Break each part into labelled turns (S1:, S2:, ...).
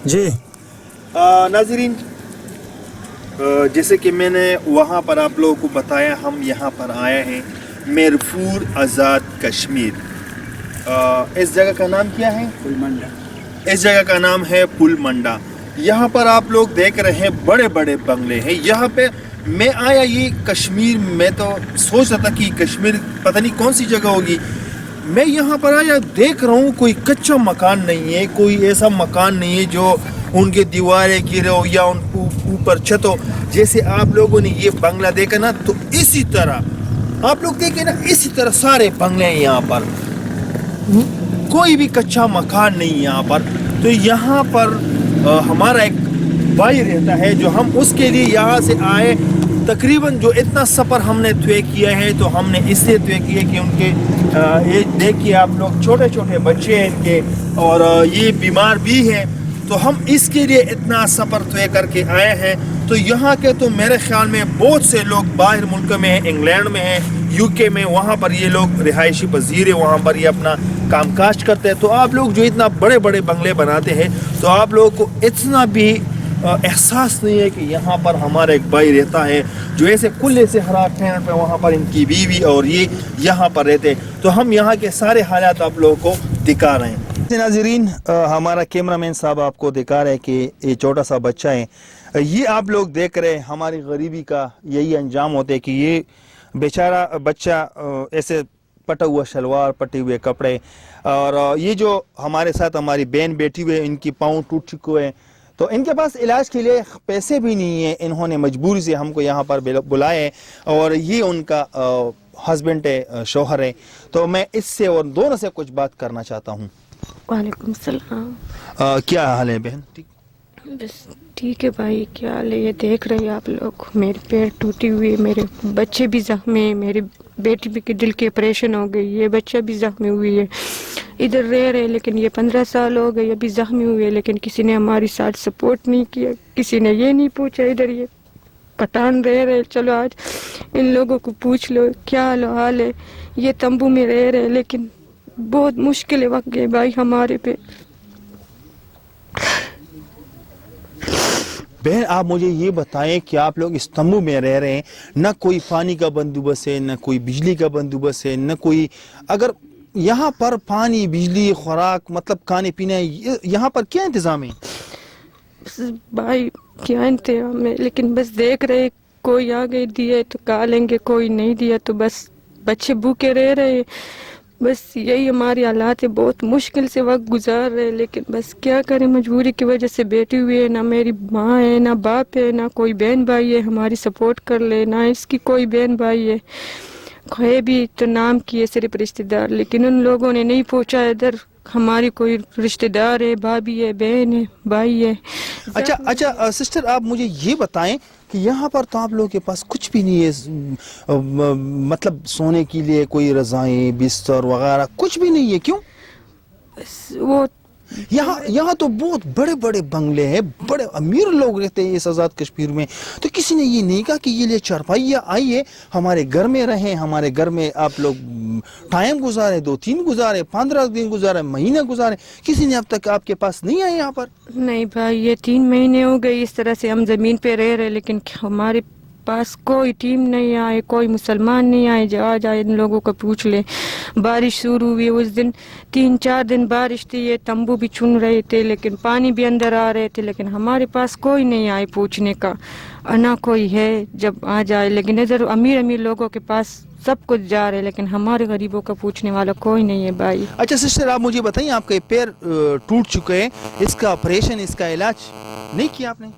S1: جی ناظرین، جیسے کہ میں نے وہاں پر آپ لوگوں کو بتایا، ہم یہاں پر آئے ہیں میرپور آزاد کشمیر۔ اس جگہ کا نام کیا ہے؟ پل منڈا۔ اس جگہ کا نام ہے پل منڈا۔ یہاں پر آپ لوگ دیکھ رہے ہیں بڑے بڑے بنگلے ہیں۔ یہاں پہ میں آیا، یہ کشمیر، میں تو سوچ رہا تھا کہ کشمیر پتہ نہیں کون سی جگہ ہوگی۔ میں یہاں پر آیا، دیکھ رہا ہوں کوئی کچا مکان نہیں ہے، کوئی ایسا مکان نہیں ہے جو ان کے دیواریں گرے ہو یا ان کو اوپر چھت ہو۔ جیسے آپ لوگوں نے یہ بنگلہ دیکھا نا، تو اسی طرح آپ لوگ دیکھیں نا، اسی طرح سارے بنگلے ہیں یہاں پر، کوئی بھی کچا مکان نہیں یہاں پر۔ تو یہاں پر ہمارا ایک بھائی رہتا ہے، جو ہم اس کے لیے یہاں سے آئے۔ تقریباً جو اتنا سفر ہم نے طے کیا ہے، تو ہم نے اس سے طے کیا کہ ان کے یہ دیکھیے آپ لوگ، چھوٹے چھوٹے بچے ہیں ان کے، اور یہ بیمار بھی ہیں، تو ہم اس کے لیے اتنا سفر طے کر کے آئے ہیں۔ تو یہاں کے تو میرے خیال میں بہت سے لوگ باہر ملک میں ہیں، انگلینڈ میں ہیں، یو کے میں، وہاں پر یہ لوگ رہائشی پذیر ہیں، وہاں پر یہ اپنا کام کاج کرتے ہیں۔ تو آپ لوگ جو اتنا بڑے بڑے بنگلے بناتے ہیں، تو آپ لوگوں کو اتنا بھی احساس نہیں ہے کہ یہاں پر ہمارا ایک بھائی رہتا ہے جو ایسے کھلے سے ہرا ٹھنڈ پہ، وہاں پر ان کی بیوی اور یہ یہاں پر رہتے ہیں۔ تو ہم یہاں کے سارے حالات آپ لوگوں کو دکھا رہے ہیں۔ ناظرین، ہمارا کیمرہ مین صاحب آپ کو دکھا رہے ہیں کہ یہ چھوٹا سا بچہ ہے۔ یہ آپ لوگ دیکھ رہے ہیں، ہماری غریبی کا یہی انجام ہوتے کہ یہ بیچارہ بچہ ایسے پٹا ہوا شلوار، پٹے ہوئے کپڑے، اور یہ جو ہمارے ساتھ ہماری بہن بیٹھی ہوئے، ان کی پاؤں ٹوٹ چکے ہیں، تو ان کے پاس علاج کے لیے پیسے بھی نہیں ہیں۔ انہوں نے مجبوری سے ہم کو یہاں پر بلائے ہیں، اور یہ ان کا ہسبینڈ ہے، شوہر ہے۔ تو میں اس سے اور دونوں سے کچھ بات کرنا چاہتا ہوں۔
S2: وعلیکم السلام۔
S1: کیا حال ہے بہن؟ ٹھیک؟
S2: بس ٹھیک ہے بھائی، کیا حال ہے؟ یہ دیکھ رہے آپ لوگ، میرے پیر ٹوٹی ہوئی، میرے بچے بھی زخمی ہیں، میری بیٹی بھی دل کی آپریشن ہو گئی، یہ بچہ بھی زخمی ہوئی ہے۔ ادھر رہ رہے، لیکن یہ 15 سال ہو گئے، ابھی زخمی ہوئی ہے، لیکن کسی نے ہماری ساتھ سپورٹ نہیں کیا، کسی نے یہ نہیں پوچھا ادھر یہ پٹھان رہ رہے، چلو آج ان لوگوں کو پوچھ لو کیا حال ہے۔ یہ تمبو میں رہ رہے، لیکن بہت مشکل وقت ہے بھائی ہمارے پہ۔
S1: بہن، آپ مجھے یہ بتائیں کہ آپ لوگ اس تمبو میں رہ رہے ہیں، نہ کوئی پانی کا بندوبست ہے، نہ کوئی بجلی کا بندوبست ہے، نہ کوئی، اگر یہاں پر پانی، بجلی، خوراک، مطلب کھانے پینے، یہاں پر کیا انتظام ہے؟
S2: بھائی کیا انتظام ہے، لیکن بس دیکھ رہے، کوئی آگے دیا تو کھا لیں گے، کوئی نہیں دیا تو بس بچے بھوکے رہ رہے، بس یہی ہماری حالات ہے، بہت مشکل سے وقت گزار رہے، لیکن بس کیا کریں، مجبوری کی وجہ سے بیٹھی ہوئی ہے، نہ میری ماں ہے، نہ باپ ہے، نہ کوئی بہن بھائی ہے ہماری سپورٹ کر لے، نہ اس کی کوئی بہن بھائی ہے بھی تو نام کی ہے صرف رشتہ دار، لیکن ان لوگوں نے نہیں پوچھا ادھر ہماری کوئی رشتہ دار ہے، بھابھی ہے، بہن ہے، بھائی ہے۔
S1: اچھا سسٹر، آپ مجھے یہ بتائیں کہ یہاں پر تو آپ لوگوں کے پاس کچھ بھی نہیں ہے، مطلب سونے کے لیے کوئی رضائیں، بستر وغیرہ کچھ بھی نہیں ہے، کیوں؟
S2: وہ
S1: یہاں تو بہت بڑے بڑے بنگلے ہیں، بڑے امیر لوگ رہتے ہیں اس آزاد کشمیر میں، تو کسی نے یہ نہیں کہا کہ یہ لے چارپائیاں آئیے ہمارے گھر میں رہیں، ہمارے گھر میں آپ لوگ ٹائم گزارے، 2-3 گزارے، 15 دن گزارے، مہینے گزارے، کسی نے اب تک آپ کے پاس نہیں آئے یہاں پر؟
S2: نہیں بھائی، یہ 3 مہینے ہو گئے اس طرح سے ہم زمین پہ رہ رہے، لیکن ہمارے پاس کوئی ٹیم نہیں آئے، کوئی مسلمان نہیں آئے جو آ جائے ان لوگوں کو پوچھ لے۔ بارش شروع ہوئی اس دن، 3-4 دن بارش تھی، یہ تمبو بھی چن رہے تھے، لیکن پانی بھی اندر آ رہے تھے، لیکن ہمارے پاس کوئی نہیں آئے پوچھنے کا، نہ کوئی ہے جب آ جائے، لیکن ادھر امیر لوگوں کے پاس سب کچھ جا رہے، لیکن ہمارے غریبوں کا پوچھنے والا کوئی نہیں ہے بھائی۔
S1: اچھا سسٹر، آپ مجھے بتائیں، آپ کے پیر ٹوٹ چکے ہیں، اس کا آپریشن، اس کا علاج نہیں کیا آپ نے؟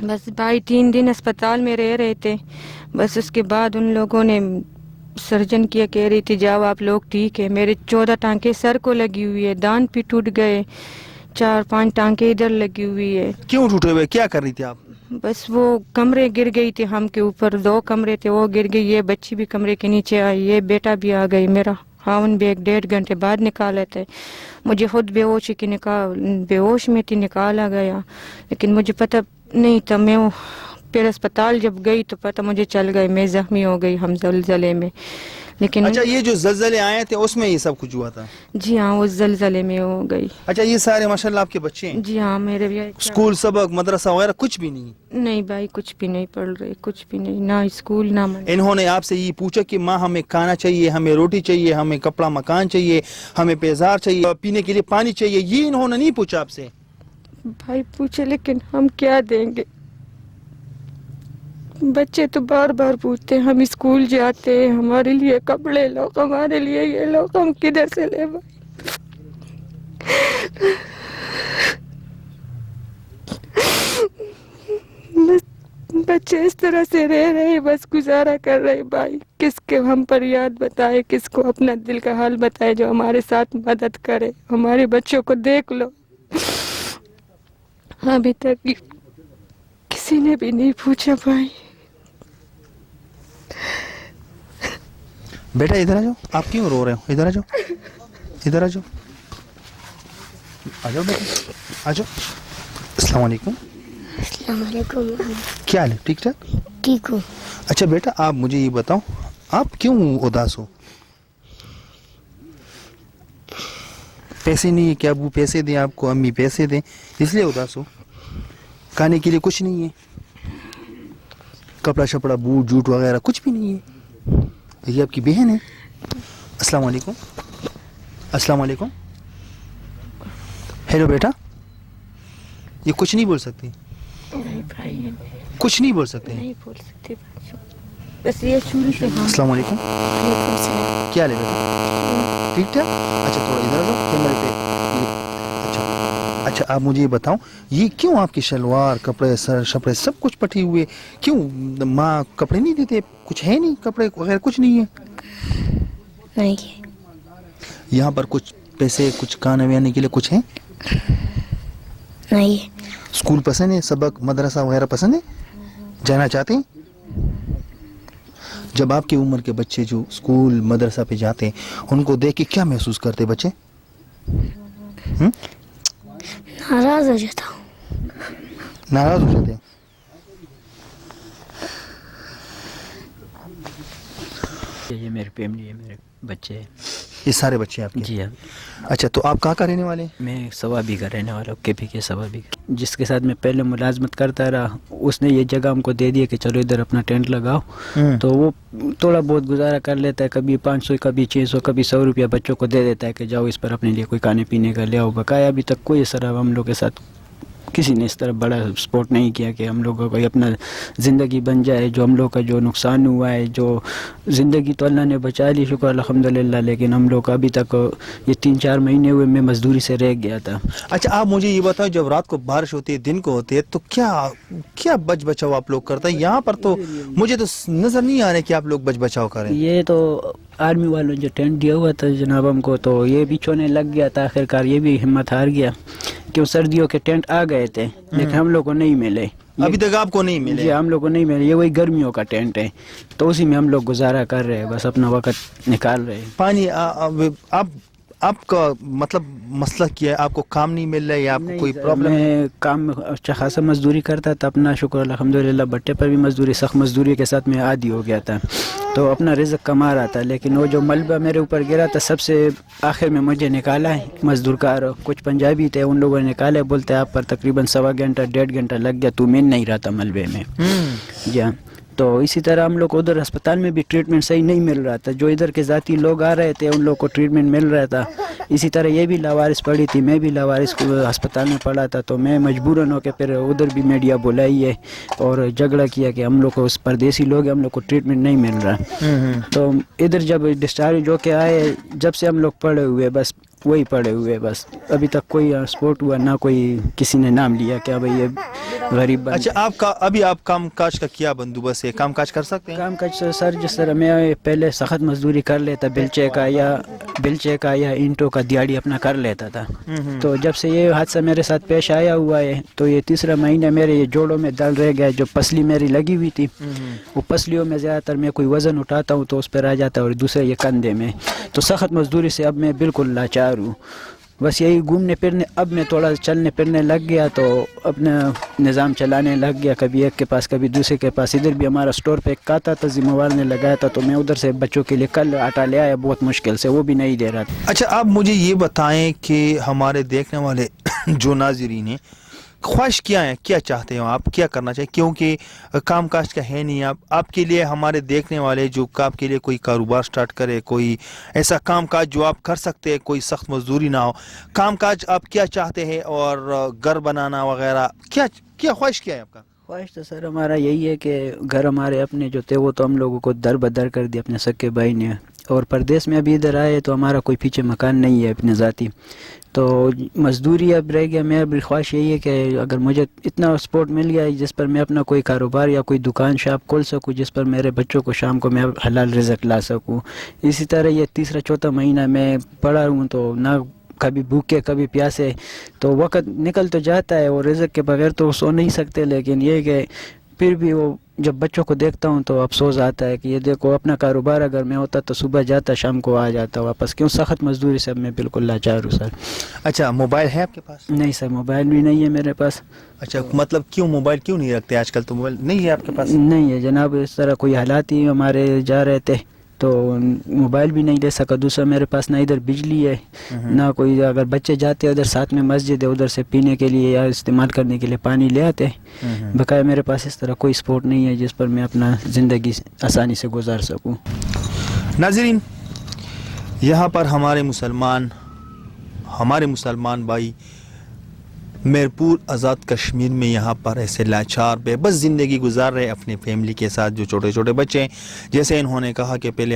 S2: بس بھائی 3 دن اسپتال میں رہ رہے تھے، بس اس کے بعد ان لوگوں نے سرجن کیا، کہہ رہی تھی جاؤ آپ لوگ ٹھیک ہے۔ میرے 14 ٹانکے سر کو لگی ہوئی ہے، دان بھی ٹوٹ گئے، 4-5 ٹانکے ادھر لگی ہوئی ہے۔
S1: کیوں ٹوٹے ہوئے؟ کیا کر رہی تھی آپ؟
S2: बस वो कमरे गिर गई थी हम के ऊपर, 2 कमरे थे वो गिर गई, ये बच्ची भी कमरे के नीचे आई, ये बेटा भी आ गई, मेरा हावन भी 1-1.5 घंटे बाद निकाले थे, मुझे खुद बेहोश में थी, निकाला गया, लेकिन मुझे पता नहीं था। मैं फिर अस्पताल जब गई तो पता मुझे चल गए मैं जख्मी हो गई हम ज़लज़ले में, लेकिन
S3: अच्छा ये जो ज़लज़ले आए थे उसमें ये सब कुछ हुआ था?
S2: जी हाँ, वो ज़लज़ले में हो गई।
S3: अच्छा ये सारे माशाल्लाह आपके बच्चे हैं?
S2: जी हाँ, मेरे भी।
S3: स्कूल सबक मदरसा वगैरह कुछ भी नहीं?
S2: नहीं भाई, कुछ भी नहीं पढ़ रहे, कुछ भी नहीं, ना स्कूल ना
S3: इन्होंने आपसे ये पूछा कि माँ हमें खाना चाहिए, हमें रोटी चाहिए, हमें कपड़ा मकान चाहिए, हमें पेजार चाहिए, पीने के लिए पानी चाहिए, ये इन्होंने नहीं पूछा आपसे?
S2: भाई पूछे, लेकिन हम क्या देंगे? बच्चे तो बार बार पूछते हैं, हम स्कूल जाते हैं, हमारे लिए कपड़े लो, हमारे लिए ये लो, हम किधर से ले भाई? बस बच्चे इस तरह से रह रहे, बस गुजारा कर रहे भाई। किसके हम पर याद बताए, किसको अपना दिल का हाल बताए जो हमारे साथ मदद करे। हमारे बच्चों को देख लो, अभी तक किसी ने भी नहीं पूछा भाई।
S3: बेटा इधर आ जाओ, आप क्यों रो रहे हो? इधर आ जाओ, इधर आ जाओ, आ जाओ बेटा, आ जाओ। अस्सलाम वालेकुम।
S4: अस्सलाम वालेकुम।
S3: क्या हाल है? ठीक ठाक?
S4: ठीक हूँ।
S3: अच्छा बेटा आप मुझे ये बताओ, आप क्यों उदास हो? पैसे नहीं है क्या? अबू पैसे दें आपको, अम्मी पैसे दें, इसलिए उदास हो? खाने के लिए कुछ नहीं है, कपड़ा शपड़ा बूट जूट वगैरह कुछ भी नहीं है? ये आपकी बहन है? अस्सलाम वालेकुम। अस्सलाम वालेकुम। हेलो बेटा, ये कुछ नहीं बोल सकती?
S2: नहीं भाई,
S3: कुछ नहीं बोल सकते?
S2: नहीं बोल सकते, बस ये शुरू से। हाँ,
S3: अस्सलाम वालेकुम। क्या हाल है बेटा? ठीक ठाक? अच्छा थोड़ा इधर आ जाओ कैमरे पे। अच्छा आप मुझे ये बताओ, ये क्यों आपकी शलवार कपड़े सर शपड़े सब कुछ पटी हुए, क्यों? माँ कपड़े नहीं देते? कुछ है नहीं, कपड़े वगैरह कुछ नहीं है?
S4: नहीं।
S3: यहाँ पर कुछ पैसे कुछ खाने वाने के लिए कुछ है?
S4: नहीं।
S3: स्कूल पसंद है, सबक मदरसा वगैरह पसंद है, जाना चाहते हैं? जब आपकी उम्र के बच्चे जो स्कूल मदरसा पे जाते हैं उनको देख के क्या महसूस करते बच्चे?
S4: नाराज हो जाता हूँ।
S3: नाराज हो जाते हैं?
S5: ये मेरी फैमिली है, मेरे बच्चे हैं।
S3: ये सारे बच्चे आपके?
S5: जी हाँ।
S3: अच्छा तो आप कहाँ का रहने वाले हैं?
S5: मैं सवाबी का रहने वाला हूँ, केपी के सवाबी का। जिसके साथ मैं पहले मुलाजमत करता रहा, उसने ये जगह हमको दे दिया कि चलो इधर अपना टेंट लगाओ, तो वो थोड़ा बहुत गुजारा कर लेता है, कभी 500 कभी 600 कभी 100 रुपया बच्चों को दे देता है कि जाओ इस पर अपने लिए कोई खाने पीने का ले आओ। बकाया अभी तक कोई असर हम लोग के साथ किसी ने इस तरह बड़ा सपोर्ट नहीं किया कि हम लोगों को अपना ज़िंदगी बन जाए। जो हम लोग का जो नुकसान हुआ है, जो ज़िंदगी तो अल्लाह ने बचा ली शुक्र अल्हम्दुलिल्लाह, लेकिन हम लोग अभी तक ये 3-4 महीने हुए मैं मजदूरी से रह गया था।
S3: अच्छा आप मुझे ये बताओ, जब रात को बारिश होती है दिन को होती है तो क्या बच बचाव आप लोग करते हैं? यहाँ पर तो मुझे तो नज़र नहीं आ रहा कि आप लोग बच बचाव करें।
S5: ये तो आर्मी वालों ने जो टेंट दिया हुआ था जनाब हमको, तो ये बिछोने लग गया था। आखिरकार ये भी हिम्मत हार गया कि सर्दियों के टेंट आ गए थे, लेकिन हम लोग को नहीं मिले।
S3: अभी तक आपको नहीं मिले?
S5: जी हम लोग को नहीं मिले। ये वही गर्मियों का टेंट है, तो उसी में हम लोग गुजारा कर रहे हैं, बस अपना वक्त निकाल रहे हैं।
S3: पानी आपका मतलब मसला क्या है? आपको काम नहीं मिल रहा है या आपको कोई प्रॉब्लम?
S5: मैं काम अच्छा खासा मजदूरी करता था अपना, शुक्र अल्हम्दुलिल्लाह भट्टे पर भी मजदूरी, सख्त मजदूरी के साथ मैं आदी हो गया था, तो अपना रिज़्क़ कमा रहा था। लेकिन वो जो मलबा मेरे ऊपर गिरा था, सबसे आखिर में मुझे निकाला है मजदूर कार, कुछ पंजाबी थे, उन लोगों ने निकाले, बोलते आप पर तकरीबन 1.25 घंटा 1.5 घंटा लग गया, तू मिल नहीं रहा था मलबे में। जी हाँ। तो इसी तरह हम लोग उधर अस्पताल में भी ट्रीटमेंट सही नहीं मिल रहा था। जो इधर के ज़ाती लोग आ रहे थे उन लोग को ट्रीटमेंट मिल रहा था। इसी तरह ये भी लावारिस पड़ी थी, मैं भी लावारिस अस्पताल में पड़ा था, तो मैं मजबूरन होकर फिर उधर भी मीडिया बुलाई है और झगड़ा किया कि हम लोग को, उस परदेसी लोग हैं, हम लोग को ट्रीटमेंट नहीं मिल रहा। तो इधर जब डिस्चार्ज होके आए, जब से हम लोग पड़े हुए, बस वही पड़े हुए बस। अभी तक कोई स्पोर्ट हुआ ना, कोई किसी ने नाम लिया क्या भाई ये गरीब बंदे।
S3: अच्छा, आपका अभी आप काम काज का क्या बंदोबस्त है, काम काज कर सकते हैं?
S5: काम काज सर जिस तरह मैं पहले सख्त मजदूरी कर लेता, बिलचे का या ईंटों का दिहाड़ी अपना कर लेता था। तो जब से ये हादसा मेरे साथ पेश आया हुआ है तो ये तीसरा महीना मेरे ये जोड़ों में दर्द रह गया। जो पसली मेरी लगी हुई थी वो पसलियों में ज़्यादातर मैं कोई वज़न उठाता हूँ तो उस पर आ जाता है, और दूसरे ये कंधे में। तो सख्त मजदूरी से अब मैं बिल्कुल लाचार हूँ। बस यही घूमने फिरने, अब मैं थोड़ा चलने फिरने लग गया तो अपना निज़ाम चलाने लग गया, कभी एक के पास कभी दूसरे के पास। इधर भी हमारा स्टोर पे एक काता था, जिम्मेवार ने लगाया था, तो मैं उधर से बच्चों के लिए कल आटा ले आया बहुत मुश्किल से, वो भी नहीं दे रहा था।
S3: अच्छा, आप मुझे ये बताएं कि हमारे देखने वाले जो नाज़रीन हैं, ख्वाहिश क्या है, क्या चाहते हो आप, क्या करना चाहिए? क्योंकि काम काज का है नहीं। आपके लिए, हमारे देखने वाले जो आपके लिए कोई कारोबार स्टार्ट करे, कोई ऐसा काम काज जो आप कर सकते हैं, कोई सख्त मजदूरी ना हो, काम काज आप क्या चाहते हैं? और घर बनाना वगैरह, क्या क्या ख्वाहिश क्या है आपका?
S5: ख्वाहिश तो सर हमारा यही है कि घर हमारे अपने जो थे वो तो हम लोगों को दर बदर कर दिया अपने सक्के भाई ने, और परदेश में अभी इधर आए तो हमारा कोई पीछे मकान नहीं है अपने ज़ाती, तो मजदूरी अब रह गया। मेरी ख्वाहिश यही है कि अगर मुझे इतना सपोर्ट मिल गया जिस पर मैं अपना कोई कारोबार या कोई दुकान शॉप खोल सकूं, जिस पर मेरे बच्चों को शाम को मैं हलाल रिज़्क ला सकूं। इसी तरह ये तीसरा चौथा महीना मैं पड़ा हूँ तो ना कभी भूखे कभी प्यासे, तो वक्त निकल तो जाता है और रिज़्क के बगैर तो सो नहीं सकते। लेकिन ये कि फिर भी वो जब बच्चों को देखता हूँ तो अफसोस आता है कि ये देखो अपना कारोबार अगर मैं होता तो सुबह जाता शाम को आ जाता वापस, क्यों सख्त मजदूरी से अब मैं बिल्कुल लाचार हूँ सर।
S3: अच्छा, मोबाइल है आपके पास?
S5: नहीं सर, मोबाइल भी नहीं है मेरे पास।
S3: अच्छा, मतलब क्यों मोबाइल क्यों नहीं रखते आजकल? तो मोबाइल नहीं है आपके पास?
S5: नहीं है जनाब, इस तरह कोई हालात ही हमारे जा रहे थे तो मोबाइल भी नहीं ले सका। दूसरा मेरे पास ना इधर बिजली है ना कोई, अगर बच्चे जाते हैं उधर साथ में मस्जिद है, उधर से पीने के लिए या इस्तेमाल करने के लिए पानी ले आते। बकाया मेरे पास इस तरह कोई सपोर्ट नहीं है जिस पर मैं अपना ज़िंदगी आसानी से गुजार सकूं।
S3: नाज़रीन, यहाँ पर हमारे मुसलमान भाई मीरपुर आज़ाद कश्मीर में यहाँ पर ऐसे लाचार बेबस ज़िंदगी गुजार रहे अपने फैमिली के साथ, जो छोटे छोटे बच्चे हैं। जैसे इन्होंने कहा कि पहले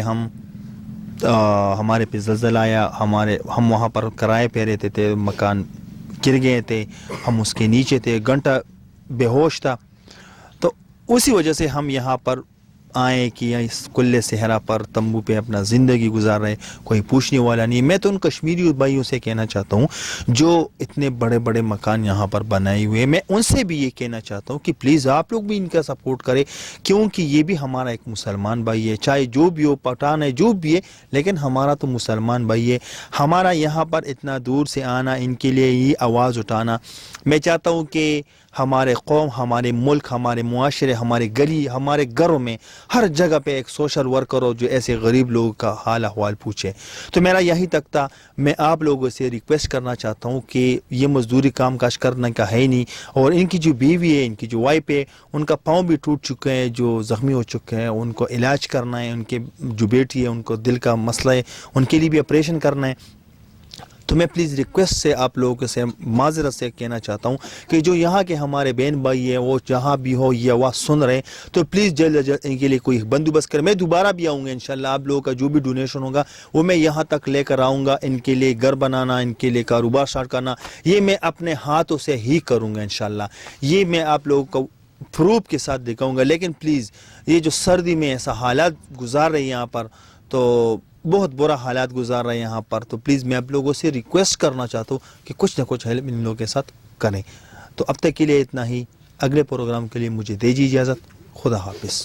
S3: हमारे पे ज़लज़ला आया, हम वहाँ पर किराए पे रहते थे, मकान गिर गए थे, हम उसके नीचे थे, घंटा बेहोश था, तो उसी वजह से हम यहाँ पर आए कि इस कुल्ले सहरा पर तंबू पे अपना ज़िंदगी गुजार रहे, कोई पूछने वाला नहीं। मैं तो उन कश्मीरी भाइयों से कहना चाहता हूँ जो इतने बड़े बड़े मकान यहाँ पर बनाए हुए, मैं उनसे भी ये कहना चाहता हूँ कि प्लीज़ आप लोग भी इनका सपोर्ट करें, क्योंकि ये भी हमारा एक मुसलमान भाई है, चाहे जो भी हो, पठान है, जो भी है, लेकिन हमारा तो मुसलमान भाई है। हमारा यहाँ पर इतना दूर से आना, इनके लिए ये आवाज़ उठाना, मैं चाहता हूँ कि हमारे कौम, हमारे मुल्क, हमारे मुआशरे, हमारे गली, हमारे घरों में हर जगह पे एक सोशल वर्कर हो जो ऐसे गरीब लोगों का हाल अहवाल पूछे। तो मेरा यही तक था। मैं आप लोगों से रिक्वेस्ट करना चाहता हूँ कि ये मजदूरी काम काज करने का है ही नहीं, और इनकी जो बीवी है, इनकी जो वाइफ है, उनका पाँव भी टूट चुके हैं, जो ज़ख्मी हो चुके हैं, उनको इलाज करना है। उनके जो बेटी है उनको दिल का मसला है, उनके लिए भी ऑपरेशन करना है। तो मैं प्लीज़ रिक्वेस्ट से आप लोगों से माजरत से कहना चाहता हूँ कि जो यहाँ के हमारे बहन भाई हैं वो जहाँ भी हो ये आवाज़ सुन रहे हैं, तो प्लीज़ जल्द अज जल्द इनके लिए कोई बंदोबस्त करें। मैं दोबारा भी आऊँगा इंशाल्लाह, आप लोगों का जो भी डोनेशन होगा वो मैं यहाँ तक लेकर आऊँगा। इनके लिए घर बनाना, इनके लिए कारोबार स्टार्ट करना, ये मैं अपने हाथों से ही करूँगा इंशाल्लाह। ये मैं आप लोगों को प्रूफ के साथ दिखाऊँगा। लेकिन प्लीज़ ये जो सर्दी में ऐसा हालात गुजार रहे हैं यहाँ पर, तो बहुत बुरा हालात गुजार रहे हैं यहाँ पर, तो प्लीज़ मैं आप लोगों से रिक्वेस्ट करना चाहता हूँ कि कुछ ना कुछ हेल्प इन लोगों के साथ करें। तो अब तक के लिए इतना ही। अगले प्रोग्राम के लिए मुझे दीजिए इजाज़त। खुदा हाफिज़।